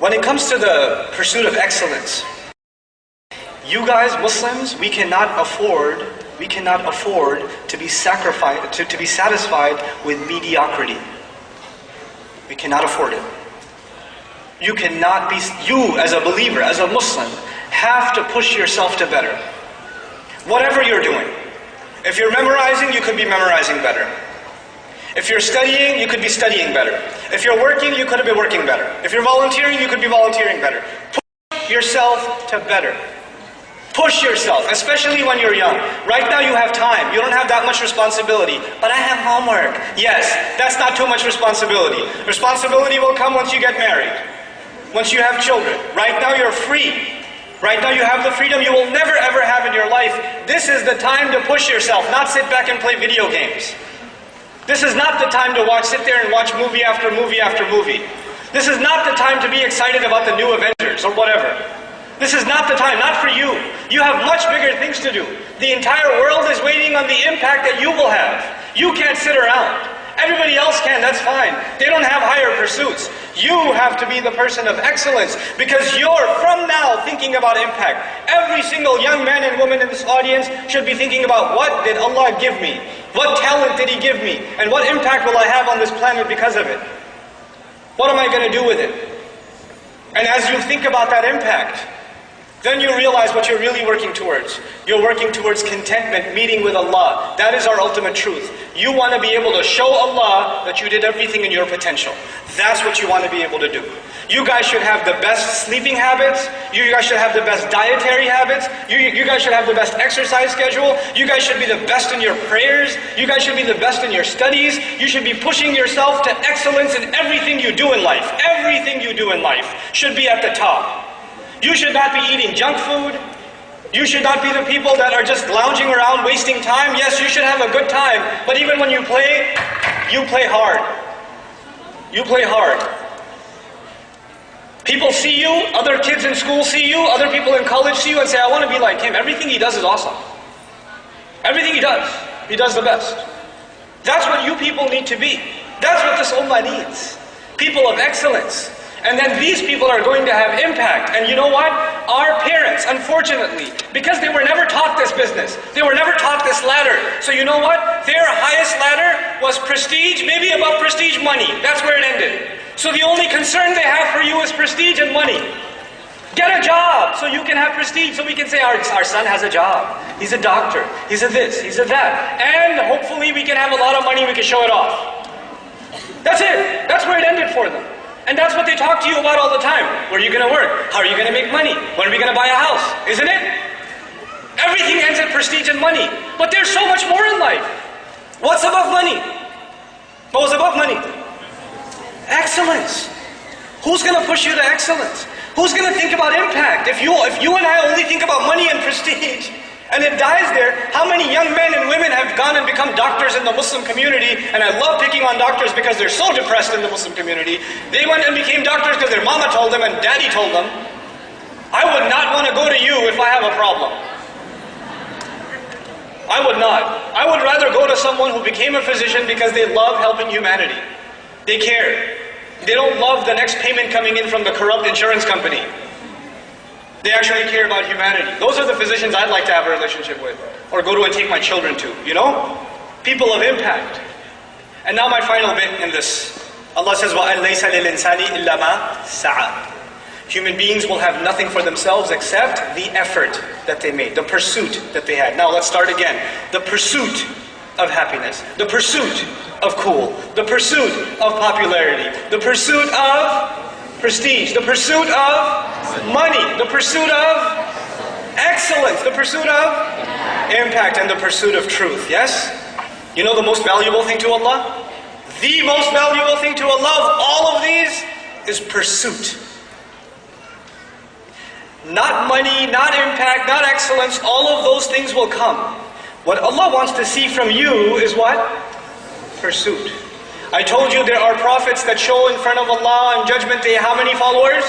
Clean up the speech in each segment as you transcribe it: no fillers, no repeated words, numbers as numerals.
When it comes to the pursuit of excellence, you guys, Muslims, we cannot afford to be satisfied with mediocrity. We cannot afford it. You as a believer, as a Muslim, have to push yourself to better. Whatever you're doing. If you're memorizing, you could be memorizing better. If you're studying, you could be studying better. If you're working, you could be working better. If you're volunteering, you could be volunteering better. Push yourself to better. Push yourself, especially when you're young. Right now you have time. You don't have that much responsibility. But I have homework. Yes, that's not too much responsibility. Responsibility will come once you get married. Once you have children. Right now you're free. Right now you have the freedom you will never ever have in your life. This is the time to push yourself, not sit back and play video games. This is not the time to sit there and watch movie after movie after movie. This is not the time to be excited about the new Avengers or whatever. This is not the time, not for you. You have much bigger things to do. The entire world is waiting on the impact that you will have. You can't sit around. Everybody else can, that's fine. They don't have higher pursuits. You have to be the person of excellence because you're from now thinking about impact. Every single young man and woman in this audience should be thinking about what did Allah give me? What talent did He give me? And what impact will I have on this planet because of it? What am I going to do with it? And as you think about that impact, then you realize what you're really working towards. You're working towards contentment, meeting with Allah. That is our ultimate truth. You want to be able to show Allah that you did everything in your potential. That's what you want to be able to do. You guys should have the best sleeping habits. You guys should have the best dietary habits. You guys should have the best exercise schedule. You guys should be the best in your prayers. You guys should be the best in your studies. You should be pushing yourself to excellence in everything you do in life. Everything you do in life should be at the top. You should not be eating junk food. You should not be the people that are just lounging around wasting time. Yes, you should have a good time, but even when you play hard. You play hard. People see you, other kids in school see you, other people in college see you and say, I want to be like him. Everything he does is awesome. Everything he does the best. That's what you people need to be. That's what this ummah needs. People of excellence. And then these people are going to have impact. And you know what? Our parents, unfortunately, because they were never taught this business, they were never taught this ladder. So you know what? Their highest ladder was prestige, maybe above prestige, money. That's where it ended. So the only concern they have for you is prestige and money. Get a job so you can have prestige, so we can say our son has a job. He's a doctor. He's a this, he's a that. And hopefully we can have a lot of money, we can show it off. That's it. That's where it ended for them. And that's what they talk to you about all the time. Where are you going to work? How are you going to make money? When are we going to buy a house? Isn't it? Everything ends in prestige and money. But there's so much more in life. What's above money? What was above money? Excellence. Who's going to push you to excellence? Who's going to think about impact? If you and I only think about money and prestige, and it dies there, how many young men and women have gone and become doctors in the Muslim community? And I love picking on doctors because they're so depressed in the Muslim community. They went and became doctors because their mama told them and daddy told them. I would not want to go to you if I have a problem. I would not. I would rather go to someone who became a physician because they love helping humanity. They care. They don't love the next payment coming in from the corrupt insurance company. They actually care about humanity. Those are the physicians I'd like to have a relationship with, or go to and take my children to, you know? People of impact. And now my final bit in this. Allah says, وَأَن لَيْسَ لِلْإِنسَانِ إِلَّا مَا سَعَى. Human beings will have nothing for themselves except the effort that they made, the pursuit that they had. Now let's start again. The pursuit of happiness, the pursuit of cool, the pursuit of popularity, the pursuit of prestige, the pursuit of money, the pursuit of excellence, the pursuit of impact, and the pursuit of truth. Yes? You know the most valuable thing to Allah? The most valuable thing to Allah of all of these is pursuit. Not money, not impact, not excellence, all of those things will come. What Allah wants to see from you is what? Pursuit. I told you there are prophets that show in front of Allah on Judgment Day how many followers?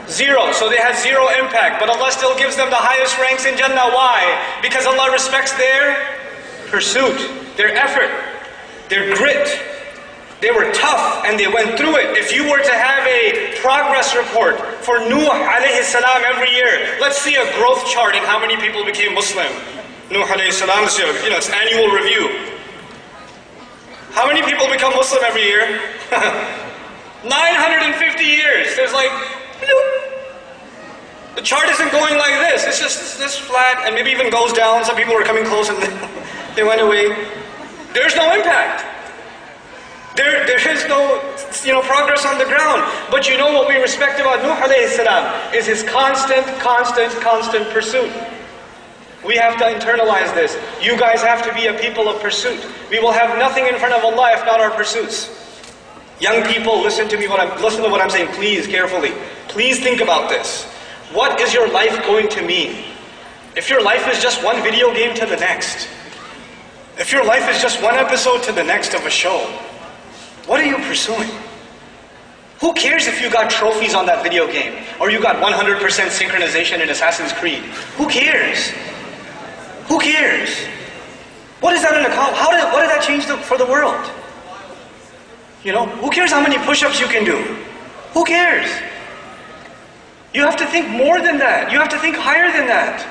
0. So they had 0 impact. But Allah still gives them the highest ranks in Jannah. Why? Because Allah respects their pursuit, their effort, their grit. They were tough and they went through it. If you were to have a progress report for Nuh alayhi salam every year. Let's see a growth chart in how many people became Muslim. Nuh alayhi salam, it's annual review. How many people become Muslim every year? 950 years. There's like, the chart isn't going like this. It's just this flat, and maybe even goes down. Some people are coming close and they went away. There's no impact. There is no progress on the ground. But you know what we respect about Nuh alayhi salam is his constant pursuit. We have to internalize this. You guys have to be a people of pursuit. We will have nothing in front of Allah if not our pursuits. Young people, listen to what I'm saying, please, carefully. Please think about this. What is your life going to mean? If your life is just one video game to the next, if your life is just one episode to the next of a show, what are you pursuing? Who cares if you got trophies on that video game, or you got 100% synchronization in Assassin's Creed? Who cares? Who cares? What is that in a call? What did that change for the world? Who cares how many push-ups you can do? Who cares? You have to think more than that. You have to think higher than that.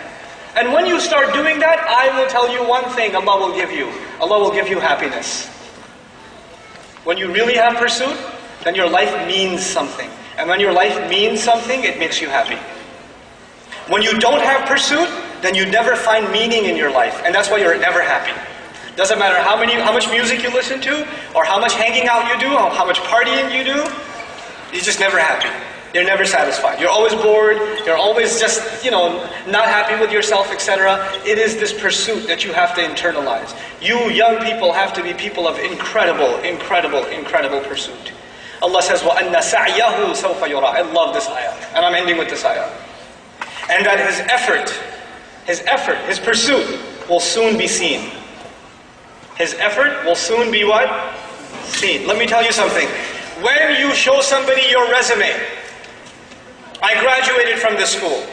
And when you start doing that, I will tell you one thing Allah will give you. Allah will give you happiness. When you really have pursuit, then your life means something. And when your life means something, it makes you happy. When you don't have pursuit, then you never find meaning in your life. And that's why you're never happy. Doesn't matter how much music you listen to, or how much hanging out you do, or how much partying you do, you're just never happy. You're never satisfied. You're always bored. You're always just, not happy with yourself, etc. It is this pursuit that you have to internalize. You young people have to be people of incredible pursuit. Allah says, وَأَنَّ سَعْيَهُ سَوْفَ يُرَى. I love this ayah. And I'm ending with this ayah. And that his pursuit will soon be seen. His effort will soon be what? Seen. Let me tell you something. When you show somebody your resume, I graduated from this school.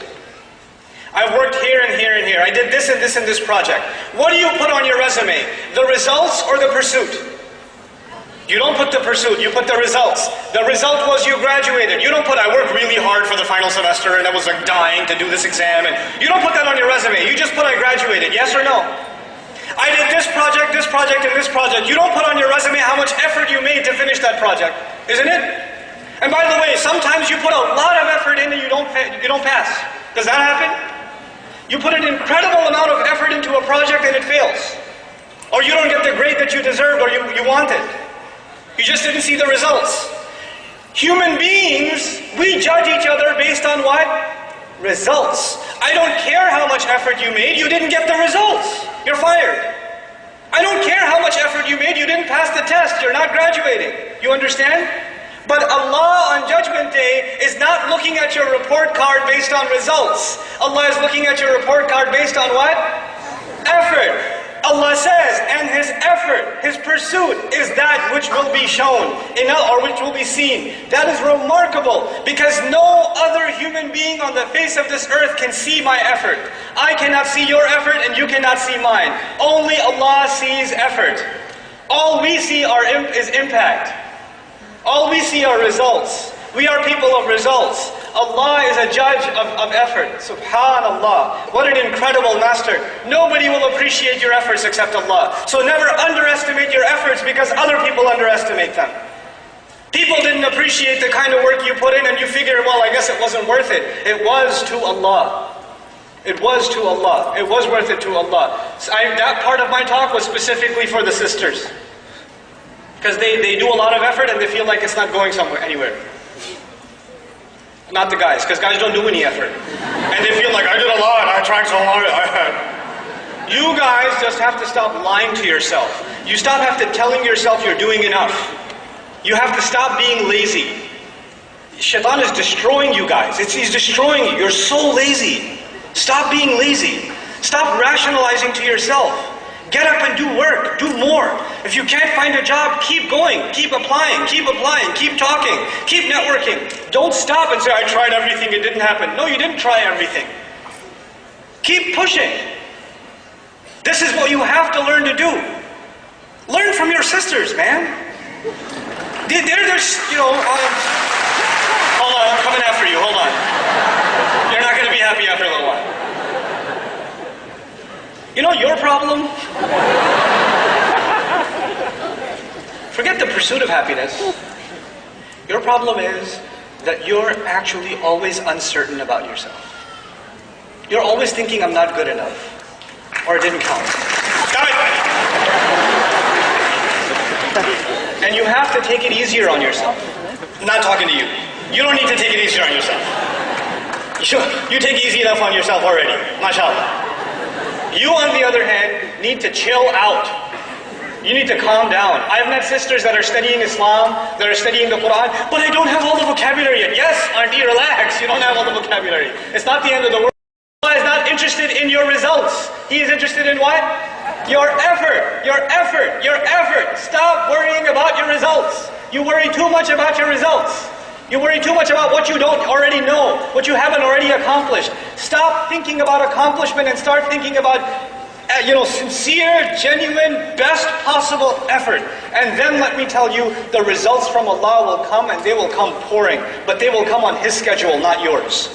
I worked here and here and here. I did this and this and this project. What do you put on your resume? The results or the pursuit? You don't put the pursuit, you put the results. The result was you graduated. You don't put, I worked really hard for the final semester and I was like dying to do this exam. And you don't put that on your resume. You just put I graduated, yes or no? I did this project, and this project. You don't put on your resume how much effort you made to finish that project, isn't it? And by the way, sometimes you put a lot of effort in and you don't pass. Does that happen? You put an incredible amount of effort into a project and it fails. Or you don't get the grade that you deserved or you wanted. You just didn't see the results. Human beings, we judge each other based on what? Results. I don't care how much effort you made, you didn't get the results. You're fired. I don't care how much effort you made, you didn't pass the test, you're not graduating. You understand? But Allah on Judgment Day is not looking at your report card based on results. Allah is looking at your report card based on what? Effort. Allah says, and his effort, his pursuit is that which will be shown, or which will be seen. That is remarkable, because no other human being on the face of this earth can see my effort. I cannot see your effort and you cannot see mine. Only Allah sees effort. All we see is impact. All we see are results. We are people of results. Allah is a judge of effort. Subhanallah. What an incredible master. Nobody will appreciate your efforts except Allah. So never underestimate your efforts because other people underestimate them. People didn't appreciate the kind of work you put in and you figure, well, I guess it wasn't worth it. It was to Allah. It was to Allah. It was worth it to Allah. So that part of my talk was specifically for the sisters. Because they do a lot of effort and they feel like it's not going anywhere. Not the guys, because guys don't do any effort. And they feel like, I did a lot, I tried so hard. You guys just have to stop lying to yourself. You have to telling yourself you're doing enough. You have to stop being lazy. Shaitan is destroying you guys. He's destroying you. You're so lazy. Stop being lazy. Stop rationalizing to yourself. Get up and do work. Do more. If you can't find a job, keep going. Keep applying. Keep talking. Keep networking. Don't stop and say, I tried everything, it didn't happen. No, you didn't try everything. Keep pushing. This is what you have to learn to do. Learn from your sisters, man. They're hold pursuit of happiness. Your problem is that you're actually always uncertain about yourself. You're always thinking, I'm not good enough, or it didn't count. Got it! And you have to take it easier on yourself. I'm not talking to you. You don't need to take it easier on yourself. You take easy enough on yourself already. MashaAllah. You, on the other hand, need to chill out. You need to calm down. I've met sisters that are studying Islam, that are studying the Quran, but I don't have all the vocabulary yet. Yes, auntie, relax. You don't have all the vocabulary. It's not the end of the world. Allah is not interested in your results. He is interested in what? Your effort. Your effort. Your effort. Stop worrying about your results. You worry too much about your results. You worry too much about what you don't already know, what you haven't already accomplished. Stop thinking about accomplishment and start thinking about sincere, genuine, best possible effort. And then let me tell you, the results from Allah will come, and they will come pouring. But they will come on His schedule, not yours.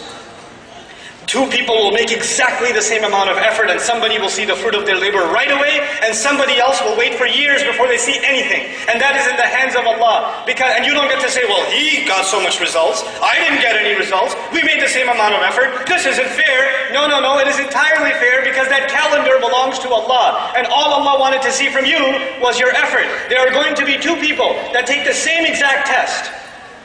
Two people will make exactly the same amount of effort, and somebody will see the fruit of their labor right away, and somebody else will wait for years before they see anything. And that is in the hands of Allah. And you don't get to say, well, he got so much results, I didn't get any results, we made the same amount of effort, this isn't fair. No, it is entirely fair, because that calendar belongs to Allah. And all Allah wanted to see from you was your effort. There are going to be two people that take the same exact test.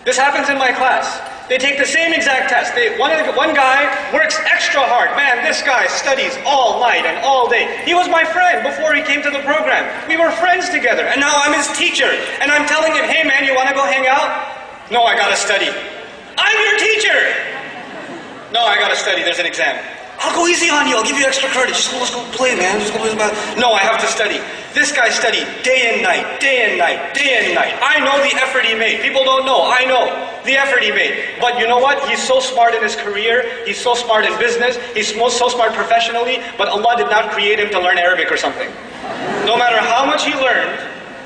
This happens in my class. They take the same exact test. One guy works extra hard. Man, this guy studies all night and all day. He was my friend before he came to the program. We were friends together, and now I'm his teacher. And I'm telling him, hey man, you want to go hang out? No, I got to study. I'm your teacher! No, I got to study. There's an exam. I'll go easy on you. I'll give you extra credit. Let's go play, man. Just go play. No, I have to study. This guy studied day and night, day and night, day and night. I know the effort he made. People don't know. I know the effort he made. But you know what? He's so smart in his career. He's so smart in business. He's so smart professionally. But Allah did not create him to learn Arabic or something. No matter how much he learned,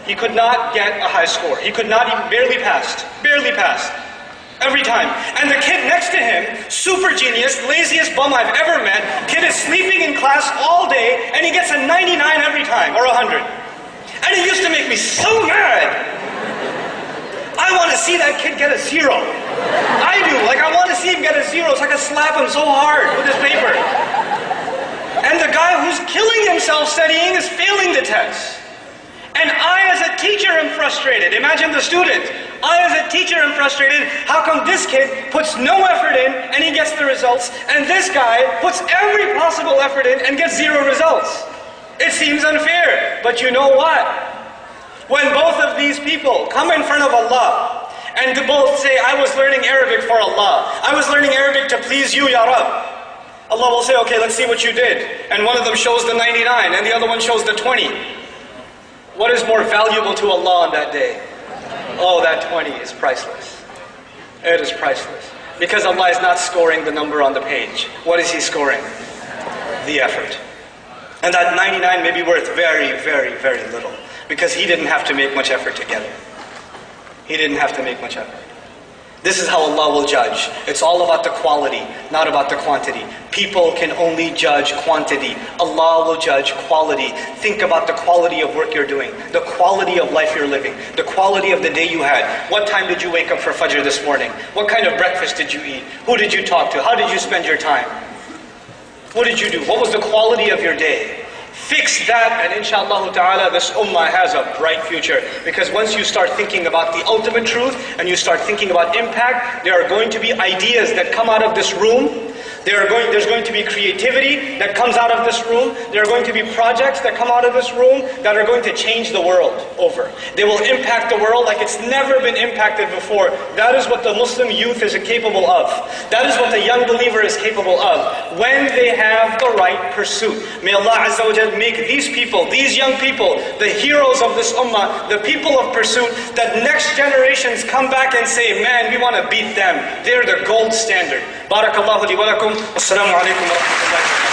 he could not get a high score. He could not even, barely passed. Barely passed. Every time. And the kid next to him, super genius, laziest bum I've ever met, kid is sleeping in class all day, and he gets a 99 every time, or 100. And it used to make me so mad. I want to see that kid get a 0. I do. I want to see him get a 0 so I can slap him so hard with his paper. And the guy who's killing himself studying is failing the test. And I, as a teacher, am frustrated. Imagine the student. I, as a teacher, am frustrated. How come this kid puts no effort in and he gets the results, and this guy puts every possible effort in and gets 0 results? It seems unfair. But you know what? When both of these people come in front of Allah and both say, I was learning Arabic for Allah. I was learning Arabic to please you, Ya Rab. Allah will say, okay, let's see what you did. And one of them shows the 99 and the other one shows the 20. What is more valuable to Allah on that day? Oh, that 20 is priceless. It is priceless. Because Allah is not scoring the number on the page. What is He scoring? The effort. And that 99 may be worth very, very, very little. Because he didn't have to make much effort to get it. He didn't have to make much effort. This is how Allah will judge. It's all about the quality, not about the quantity. People can only judge quantity. Allah will judge quality. Think about the quality of work you're doing, the quality of life you're living, the quality of the day you had. What time did you wake up for Fajr this morning? What kind of breakfast did you eat? Who did you talk to? How did you spend your time? What did you do? What was the quality of your day? Fix that, and inshallah ta'ala, this ummah has a bright future. Because once you start thinking about the ultimate truth, and you start thinking about impact, there are going to be ideas that come out of this room. There's going to be creativity that comes out of this room. There are going to be projects that come out of this room that are going to change the world over. They will impact the world like it's never been impacted before. That is what the Muslim youth is capable of. That is what the young believer is capable of, when they have the right pursuit. May Allah Azza wa Jal make these people, these young people, the heroes of this ummah, the people of pursuit, that next generations come back and say, man, we want to beat them. They're the gold standard. Barakallahu li wa lakum. Wassalamu alaikum wa rahmatullahi wa barakatuh.